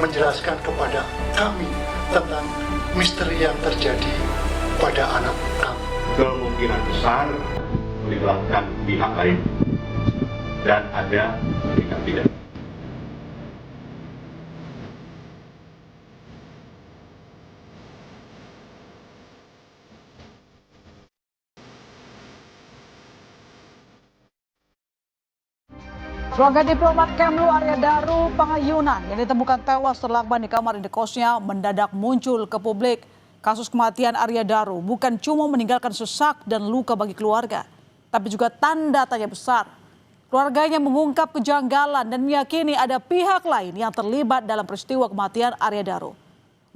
menjelaskan kepada kami tentang misteri yang terjadi pada anak kami. Kemungkinan besar melibatkan pihak lain dan ada tindak pidana. Keluarga diplomat Kemlu Arya Daru Pangayunan yang ditemukan tewas terlakban di kamar indekosnya mendadak muncul ke publik. Kasus kematian Arya Daru bukan cuma meninggalkan sesak dan luka bagi keluarga, tapi juga tanda tanya besar. Keluarganya mengungkap kejanggalan dan meyakini ada pihak lain yang terlibat dalam peristiwa kematian Arya Daru.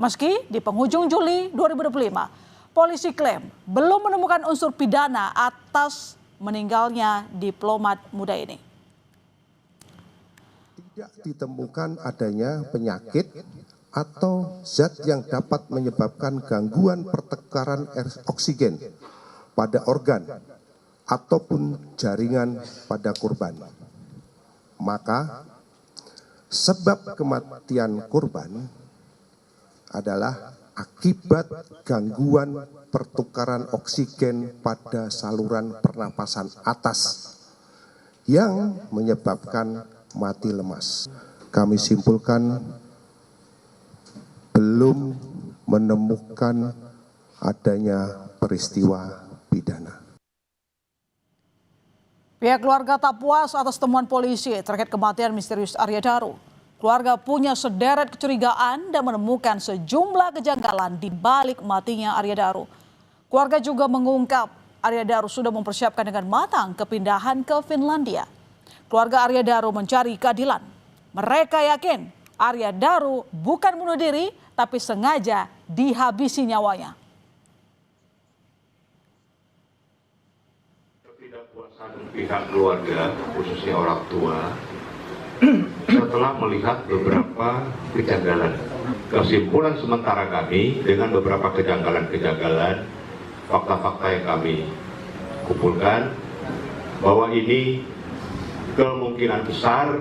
Meski di penghujung Juli 2025, polisi klaim belum menemukan unsur pidana atas meninggalnya diplomat muda ini. Tidak ditemukan adanya penyakit atau zat yang dapat menyebabkan gangguan pertukaran oksigen pada organ ataupun jaringan pada korban. Maka sebab kematian korban adalah akibat gangguan pertukaran oksigen pada saluran pernapasan atas yang menyebabkan mati lemas. Kami simpulkan belum menemukan adanya peristiwa pidana. Pihak keluarga tak puas atas temuan polisi terkait kematian misterius Arya Daru. Keluarga punya sederet kecurigaan dan menemukan sejumlah kejanggalan di balik matinya Arya Daru. Keluarga juga mengungkap Arya Daru sudah mempersiapkan dengan matang kepindahan ke Finlandia. Keluarga Arya Daru mencari keadilan. Mereka yakin Arya Daru bukan bunuh diri, tapi sengaja dihabisi nyawanya. Ketidakpuasan pihak keluarga, khususnya orang tua, setelah melihat beberapa kejanggalan. Kesimpulan sementara kami dengan beberapa kejanggalan, fakta-fakta yang kami kumpulkan, bahwa ini kemungkinan besar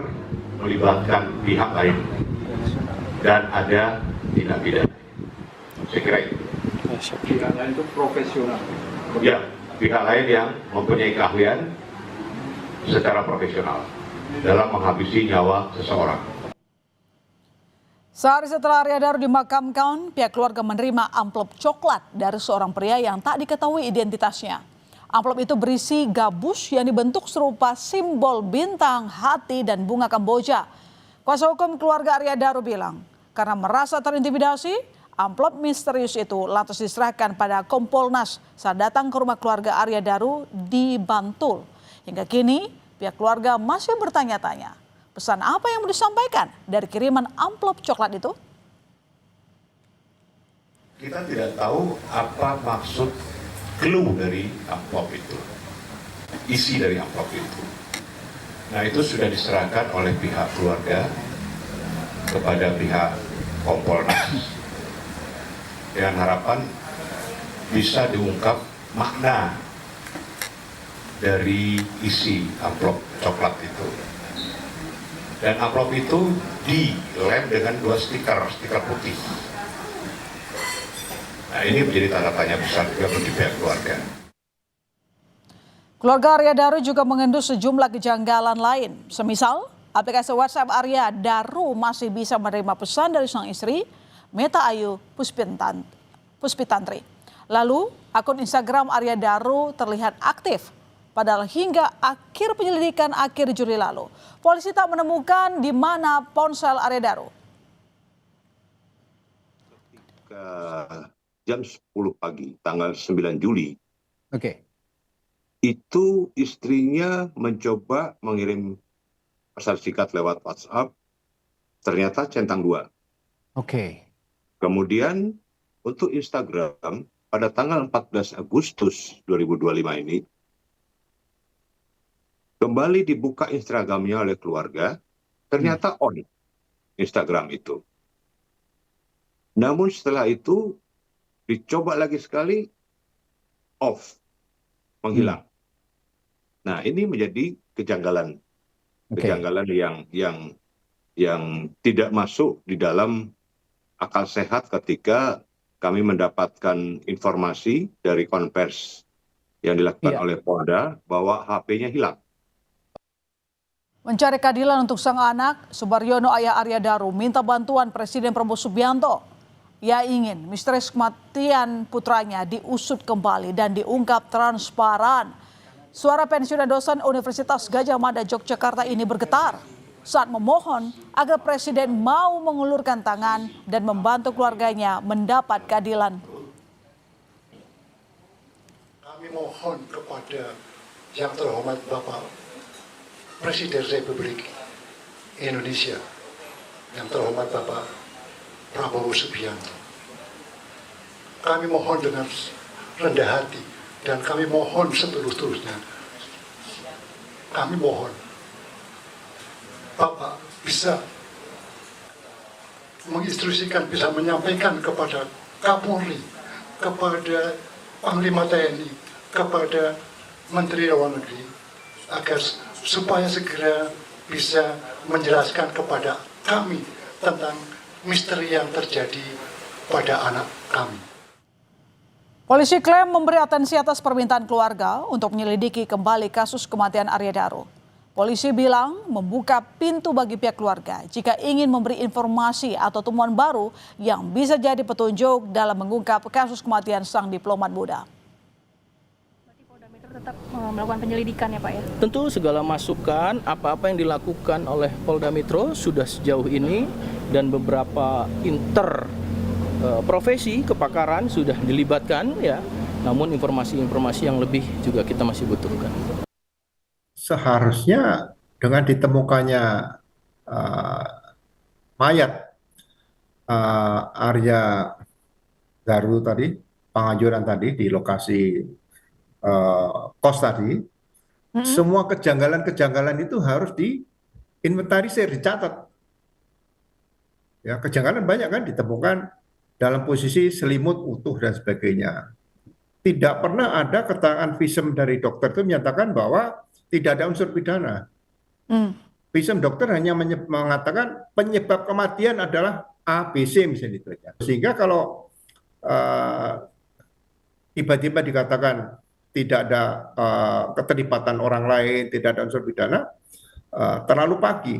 melibatkan pihak lain dan ada tindak pidana. Saya kira itu. Pihak lain itu profesional. Ya, pihak lain yang mempunyai keahlian secara profesional dalam menghabisi nyawa seseorang. Sehari setelah Arya Daru dimakamkan, pihak keluarga menerima amplop coklat dari seorang pria yang tak diketahui identitasnya. Amplop itu berisi gabus yang dibentuk serupa simbol bintang, hati, dan bunga Kamboja. Kuasa hukum keluarga Arya Daru bilang, karena merasa terintimidasi, amplop misterius itu lantas diserahkan pada Kompolnas saat datang ke rumah keluarga Arya Daru di Bantul. Hingga kini, pihak keluarga masih bertanya-tanya, pesan apa yang mau disampaikan dari kiriman amplop coklat itu? Kita tidak tahu apa maksud clue dari amplop itu, isi dari amplop itu. Nah, itu sudah diserahkan oleh pihak keluarga kepada pihak Kompolnas dengan harapan bisa diungkap makna dari isi amplop coklat itu. Dan amplop itu dilem dengan 2 stiker putih. Nah, ini menjadi tanda tanya besar juga bagi pihak keluarga. Keluarga Arya Daru juga mengendus sejumlah kejanggalan lain. Semisal, aplikasi WhatsApp Arya Daru masih bisa menerima pesan dari sang istri, Meta Ayu Puspitantri. Lalu, akun Instagram Arya Daru terlihat aktif. Padahal hingga akhir penyelidikan akhir Juli lalu, polisi tak menemukan di mana ponsel Arya Daru. Jam 10 pagi, tanggal 9 Juli, Oke. itu istrinya mencoba mengirim pesan singkat lewat WhatsApp, ternyata centang 2. Oke. Kemudian untuk Instagram, pada tanggal 14 Agustus 2025 ini, kembali dibuka Instagramnya oleh keluarga, ternyata on Instagram itu. Namun setelah itu, dicoba lagi sekali, off, menghilang. Nah, ini menjadi kejanggalan, kejanggalan yang tidak masuk di dalam akal sehat ketika kami mendapatkan informasi dari konvers yang dilakukan oleh Polda bahwa HP-nya hilang. Mencari keadilan untuk sang anak, Subaryono ayah Arya Daru minta bantuan Presiden Prabowo Subianto. Ia ingin misteri kematian putranya diusut kembali dan diungkap transparan. Suara pensiunan dosen Universitas Gadjah Mada Yogyakarta ini bergetar saat memohon agar Presiden mau mengulurkan tangan dan membantu keluarganya mendapat keadilan. Kami mohon kepada yang terhormat Bapak Presiden Republik Indonesia, yang terhormat Bapak Prabowo Subianto. Kami mohon dengan rendah hati dan kami mohon setulus-tulusnya. Kami mohon Bapak bisa menginstruksikan, bisa menyampaikan kepada Kapolri, kepada Panglima TNI, kepada Menteri Luar Negeri, agar supaya segera bisa menjelaskan kepada kami tentang misteri yang terjadi pada anak kami. Polisi klaim memberi atensi atas permintaan keluarga untuk menyelidiki kembali kasus kematian Arya Daru. Polisi bilang membuka pintu bagi pihak keluarga jika ingin memberi informasi atau temuan baru yang bisa jadi petunjuk dalam mengungkap kasus kematian sang diplomat muda. Berarti Polda Metro tetap melakukan penyelidikan ya Pak ya? Tentu segala masukan apa-apa yang dilakukan oleh Polda Metro sudah sejauh ini dan beberapa profesi kepakaran sudah dilibatkan ya. Namun informasi-informasi yang lebih juga kita masih butuhkan. Seharusnya dengan ditemukannya mayat Arya Daru tadi, Panganjuran tadi di lokasi kos tadi, semua kejanggalan-kejanggalan itu harus diinventarisir, dicatat. Ya, kejanggalan banyak kan ditemukan dalam posisi selimut utuh dan sebagainya. Tidak pernah ada keterangan visum dari dokter itu menyatakan bahwa tidak ada unsur pidana. Visum dokter hanya mengatakan penyebab kematian adalah ABC misalnya itu. Sehingga kalau tiba-tiba dikatakan tidak ada keterlibatan orang lain, tidak ada unsur pidana, terlalu pagi.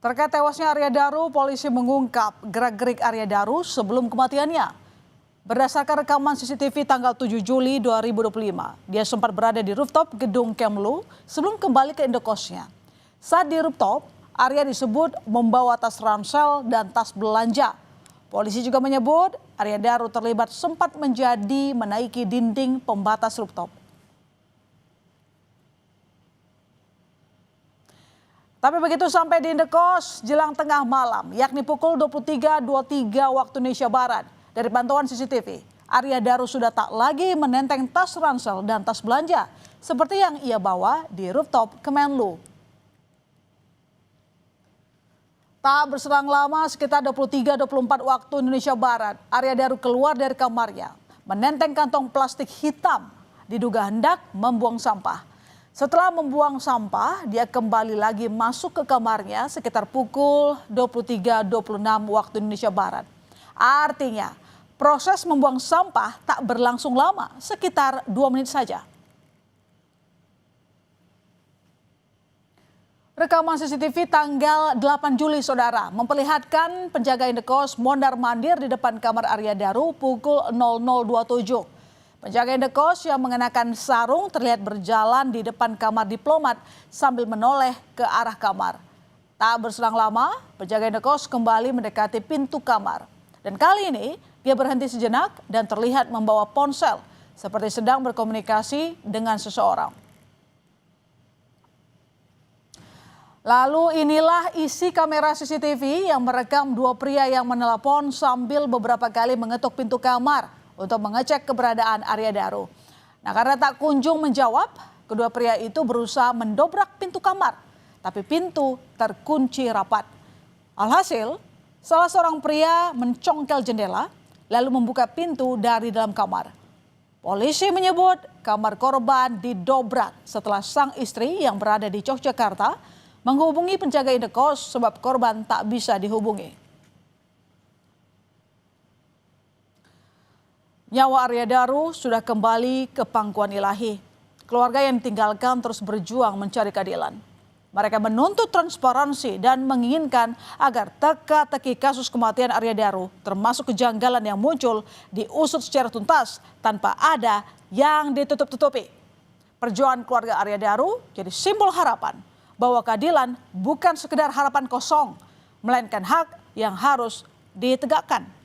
Terkait tewasnya Arya Daru, polisi mengungkap gerak-gerik Arya Daru sebelum kematiannya. Berdasarkan rekaman CCTV tanggal 7 Juli 2025, dia sempat berada di rooftop gedung Kemlu sebelum kembali ke indekosnya. Saat di rooftop, Arya disebut membawa tas ransel dan tas belanja. Polisi juga menyebut Arya Daru terlibat sempat menaiki dinding pembatas rooftop. Tapi begitu sampai di indekos jelang tengah malam, yakni pukul 23.23 waktu Indonesia Barat. Dari pantauan CCTV, Arya Daru sudah tak lagi menenteng tas ransel dan tas belanja seperti yang ia bawa di rooftop Kemenlu. Tak berselang lama, sekitar 23.24 waktu Indonesia Barat, Arya Daru keluar dari kamarnya, menenteng kantong plastik hitam, diduga hendak membuang sampah. Setelah membuang sampah, dia kembali lagi masuk ke kamarnya sekitar pukul 23.26 waktu Indonesia Barat. Artinya, proses membuang sampah tak berlangsung lama, sekitar 2 menit saja. Rekaman CCTV tanggal 8 Juli, saudara, memperlihatkan penjaga indekos mondar-mandir di depan kamar Arya Daru pukul 00.27. Penjaga indekos yang mengenakan sarung terlihat berjalan di depan kamar diplomat sambil menoleh ke arah kamar. Tak berselang lama, penjaga indekos kembali mendekati pintu kamar. Dan kali ini, dia berhenti sejenak dan terlihat membawa ponsel seperti sedang berkomunikasi dengan seseorang. Lalu inilah isi kamera CCTV yang merekam dua pria yang menelpon sambil beberapa kali mengetuk pintu kamar untuk mengecek keberadaan Arya Daru. Nah, karena tak kunjung menjawab, kedua pria itu berusaha mendobrak pintu kamar, tapi pintu terkunci rapat. Alhasil, salah seorang pria mencongkel jendela lalu membuka pintu dari dalam kamar. Polisi menyebut kamar korban didobrak setelah sang istri yang berada di Yogyakarta menghubungi penjaga indekos sebab korban tak bisa dihubungi. Nyawa Arya Daru sudah kembali ke pangkuan ilahi. Keluarga yang ditinggalkan terus berjuang mencari keadilan. Mereka menuntut transparansi dan menginginkan agar teka-teki kasus kematian Arya Daru termasuk kejanggalan yang muncul diusut secara tuntas tanpa ada yang ditutup-tutupi. Perjuangan keluarga Arya Daru jadi simbol harapan bahwa keadilan bukan sekedar harapan kosong, melainkan hak yang harus ditegakkan.